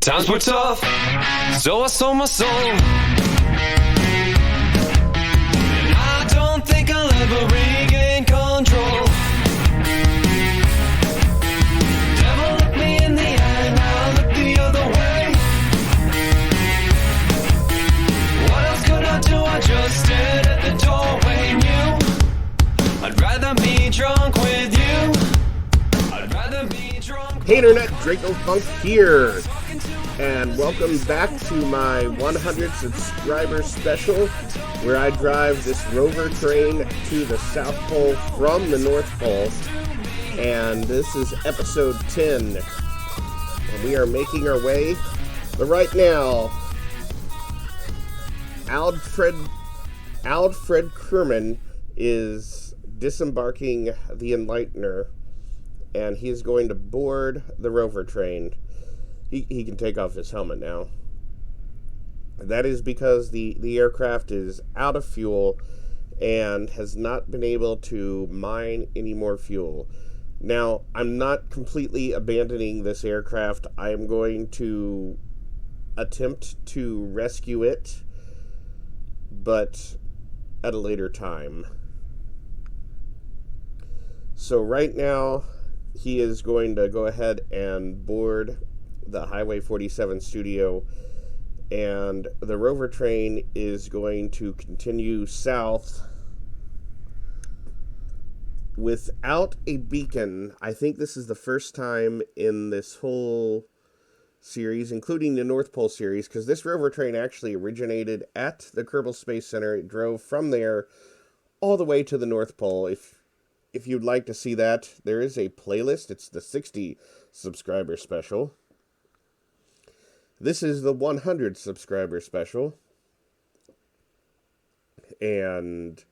Times were tough, so I sold my soul. And I don't think I'll ever regain control. Devil looked me in the eye, now I look the other way. What else could I do? I just stood at the doorway and knew I'd rather be drunk with you. I'd rather be drunk. Hey Internet, Dracofunk here, and welcome back to my 100 subscriber special, where I drive this Rover Train to the South Pole from the North Pole, and this is episode 10, and we are making our way, but right now, Alfred Kerman is disembarking the Enlightener, and he is going to board the Rover Train. He can take off his helmet now. That is because the aircraft is out of fuel and has not been able to mine any more fuel. Now, I'm not completely abandoning this aircraft. I am going to attempt to rescue it, but at a later time. So right now, he is going to go ahead and board the Highway 47 studio, and the Rover Train is going to continue south without a beacon. I think this is the first time in this whole series, including the North Pole series, because this Rover Train actually originated at the Kerbal Space Center. It drove from there all the way to the North Pole. If you'd like to see that, there is a playlist. It's the 60 subscriber special. This is the 100 subscriber special. And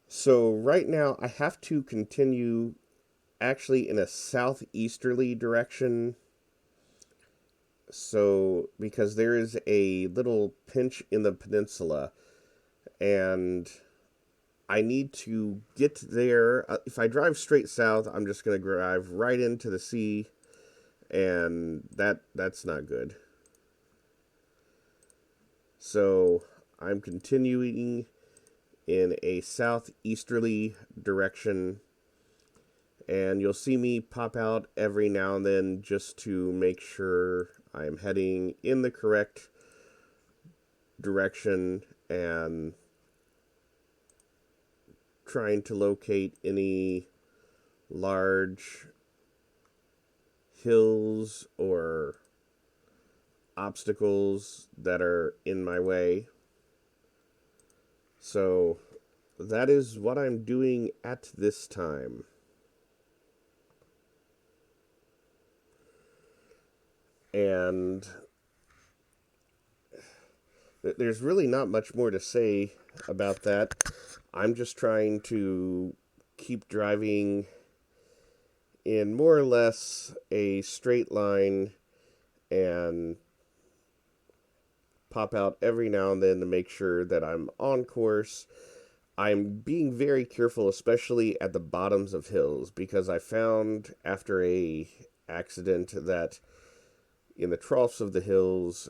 so right now I have to continue actually in a southeasterly direction. So, because there is a little pinch in the peninsula, and I need to get there. If I drive straight south, I'm just going to drive right into the sea, and that's not good. So I'm continuing in a southeasterly direction, and you'll see me pop out every now and then just to make sure I'm heading in the correct direction and trying to locate any large hills or obstacles that are in my way. So that is what I'm doing at this time. And there's really not much more to say about that. I'm just trying to keep driving in more or less a straight line and pop out every now and then to make sure that I'm on course. I'm being very careful, especially at the bottoms of hills, because I found after a accident that in the troughs of the hills,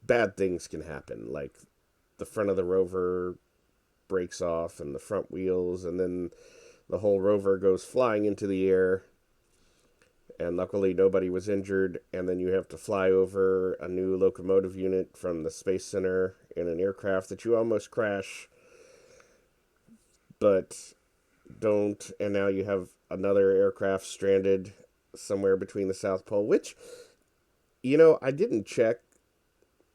bad things can happen, like the front of the Rover breaks off and the front wheels, and then the whole Rover goes flying into the air, and luckily nobody was injured, and then you have to fly over a new locomotive unit from the Space Center in an aircraft that you almost crash, but don't, and now you have another aircraft stranded somewhere between the South Pole, which, I didn't check.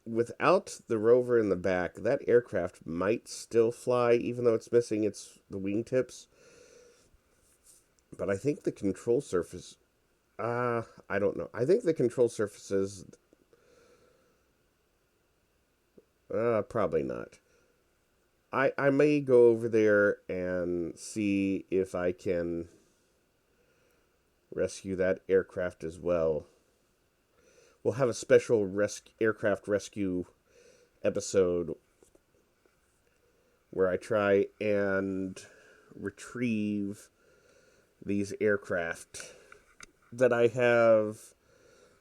Without the Rover in the back, that aircraft might still fly, even though it's missing the wingtips. But I think the control surface, I don't know. I think the control surfaces, probably not. I may go over there and see if I can rescue that aircraft as well. We'll have a special aircraft rescue episode where I try and retrieve these aircraft that I have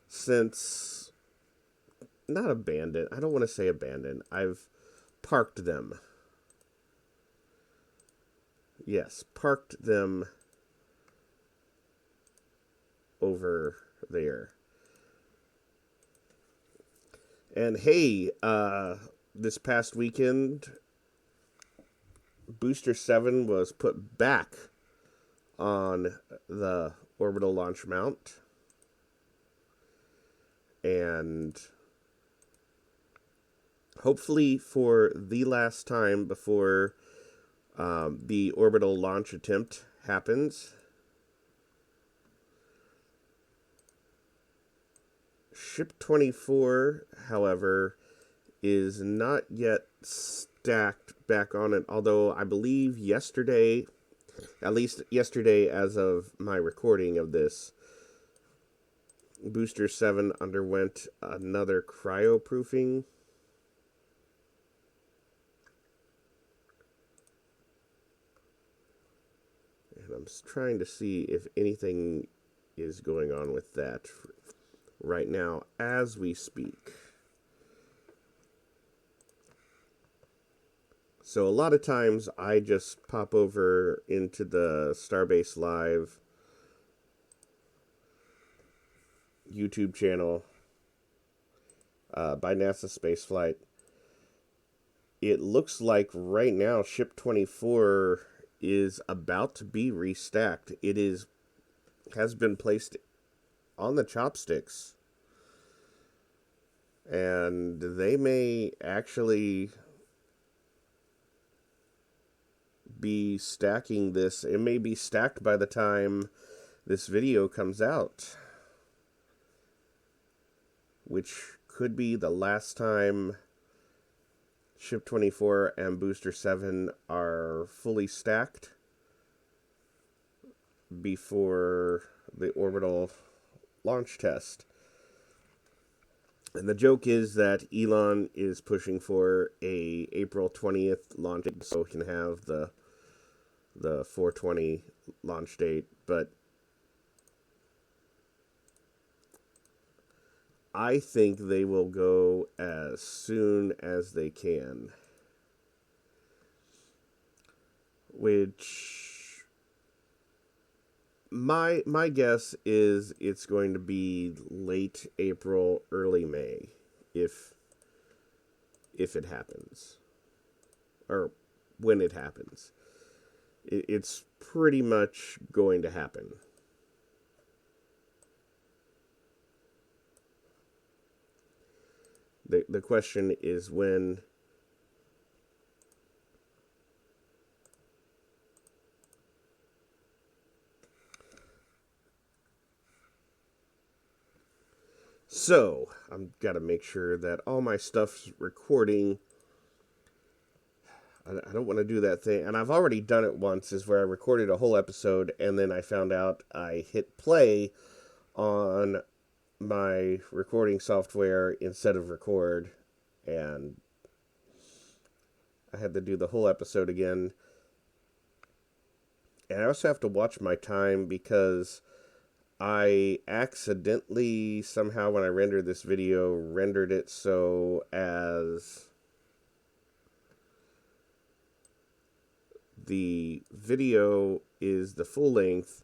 since, not abandoned, I don't want to say abandoned, I've parked them. Yes, parked them over there. And hey, this past weekend, Booster 7 was put back on the orbital launch mount. And hopefully for the last time before the orbital launch attempt happens. Ship 24, however, is not yet stacked back on it, although I believe yesterday, at least yesterday as of my recording of this, Booster 7 underwent another cryoproofing. And I'm trying to see if anything is going on with that right now as we speak. So a lot of times I just pop over into the Starbase Live YouTube channel by NASA Spaceflight. It looks like right now Ship 24 is about to be restacked. It has been placed on the chopsticks, and they may actually be stacking this. It may be stacked by the time this video comes out, which could be the last time Ship 24 and Booster 7 are fully stacked before the orbital launch test. And the joke is that Elon is pushing for a April 20th launch date, so he can have the 420 launch date, but I think they will go as soon as they can, which my guess is it's going to be late April, early May, if it happens, or when it happens. It's pretty much going to happen. The question is when. So, I've got to make sure that all my stuff's recording. I don't want to do that thing, and I've already done it once, is where I recorded a whole episode, and then I found out I hit play on my recording software instead of record, and I had to do the whole episode again. And I also have to watch my time because I accidentally, somehow when I rendered this video, rendered it so as the video is the full length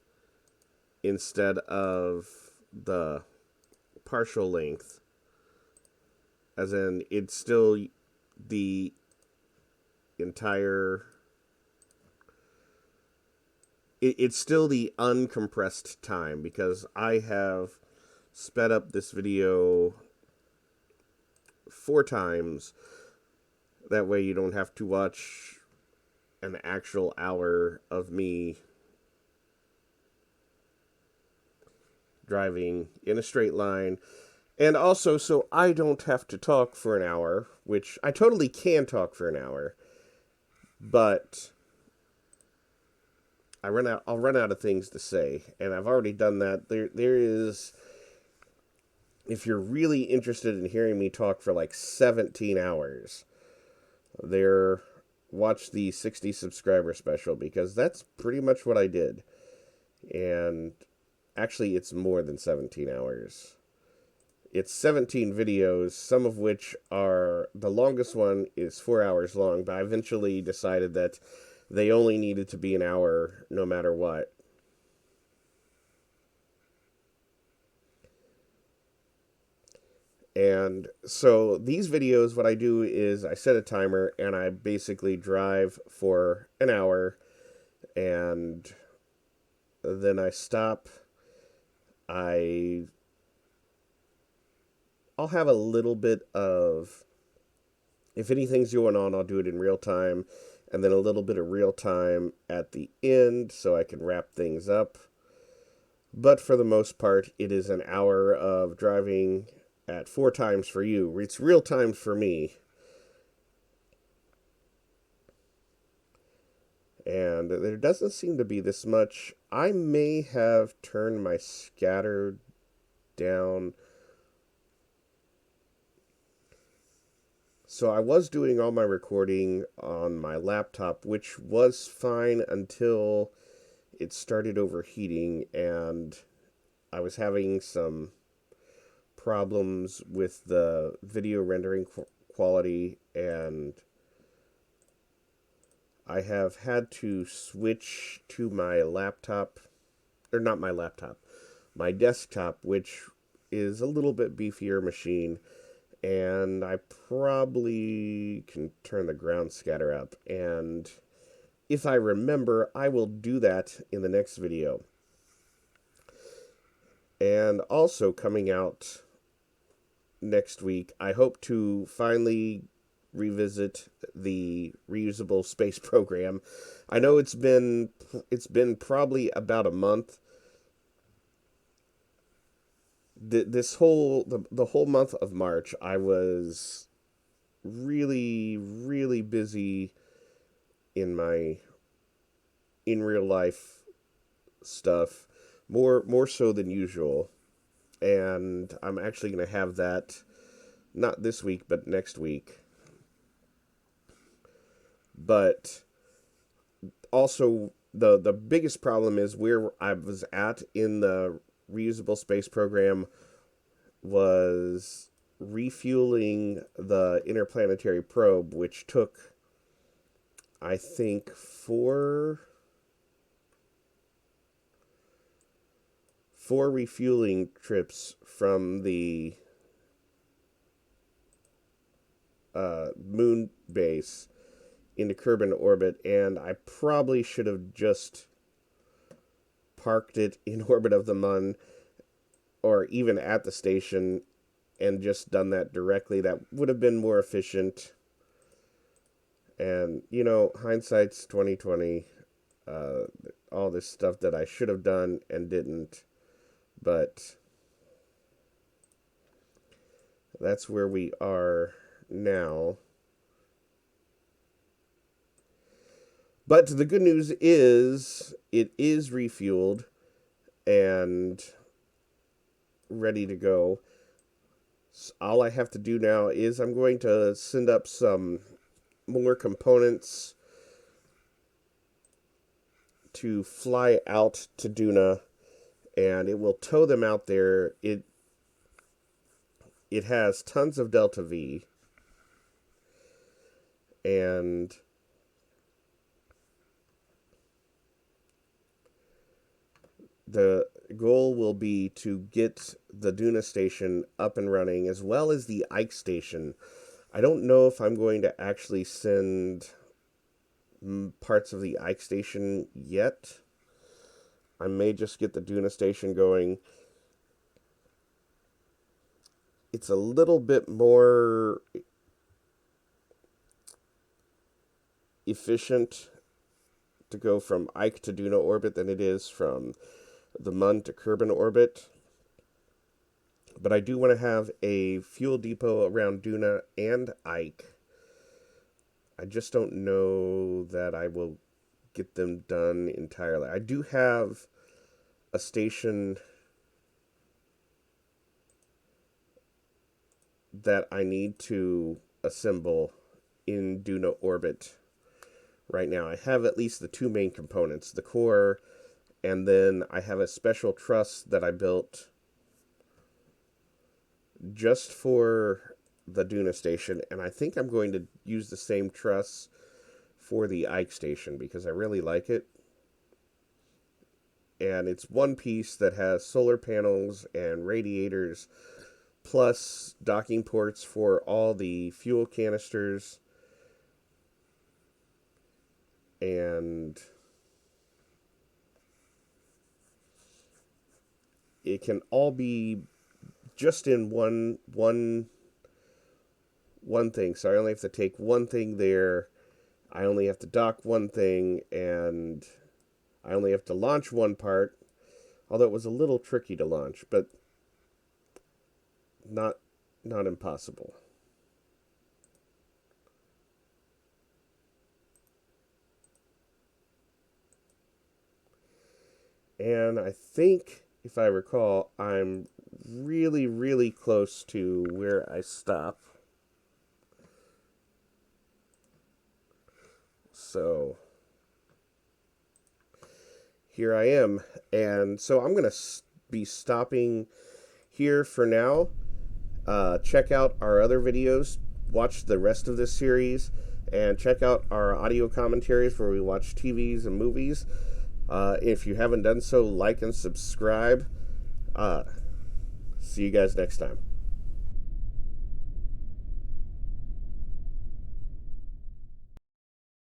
instead of the partial length, as in it's still the entire, it's still the uncompressed time, because I have sped up this video 4 times. That way you don't have to watch an actual hour of me driving in a straight line, and also so I don't have to talk for an hour, which I totally can talk for an hour, but I'll run out of things to say, and I've already done that. There is, if you're really interested in hearing me talk for like 17 hours, watch the 60 subscriber special, because that's pretty much what I did. And actually, it's more than 17 hours. It's 17 videos, some of which are, the longest one is 4 hours long, but I eventually decided that they only needed to be an hour no matter what. And so these videos, what I do is I set a timer and I basically drive for an hour, and then I stop. I'll have a little bit of, if anything's going on, I'll do it in real time, and then a little bit of real time at the end so I can wrap things up. But for the most part, it is an hour of driving at 4 times for you. It's real time for me. And there doesn't seem to be this much. I may have turned my scatter down. So I was doing all my recording on my laptop, which was fine until it started overheating, and I was having some problems with the video rendering quality, and I have had to switch to my laptop, or not my laptop, my desktop, which is a little bit beefier machine, and I probably can turn the ground scatter up, and if I remember, I will do that in the next video. And also coming out next week, I hope to finally revisit the reusable space program. I know it's been probably about a month. The whole month of March, I was really, really busy in real life stuff, more so than usual. And I'm actually going to have that not this week, but next week. But also, the biggest problem is where I was at in the reusable space program was refueling the interplanetary probe, which took, I think, four refueling trips from the moon base into Kerbin orbit, and I probably should have just parked it in orbit of the Mun, or even at the station, and just done that directly. That would have been more efficient. And, hindsight's 2020. All this stuff that I should have done and didn't. But that's where we are now. But the good news is it is refueled and ready to go. So all I have to do now is I'm going to send up some more components to fly out to Duna, and it will tow them out there. It has tons of Delta V, and the goal will be to get the Duna station up and running, as well as the Ike station. I don't know if I'm going to actually send parts of the Ike station yet. I may just get the Duna station going. It's a little bit more efficient to go from Ike to Duna orbit than it is from the Mun to Kerbin orbit. But I do want to have a fuel depot around Duna and Ike. I just don't know that I will get them done entirely. I do have a station that I need to assemble in Duna orbit right now. I have at least the two main components, the core And then I have a special truss that I built just for the Duna station, and I think I'm going to use the same truss for the Ike station because I really like it. And it's one piece that has solar panels and radiators, plus docking ports for all the fuel canisters, and it can all be just in one thing. So I only have to take one thing there. I only have to dock one thing, and I only have to launch one part. Although it was a little tricky to launch, but not impossible. And I think, if I recall, I'm really, really close to where I stop. So here I am. And so I'm going to be stopping here for now. Check out our other videos. Watch the rest of this series. And check out our audio commentaries where we watch TVs and movies. If you haven't done so, like and subscribe. See you guys next time.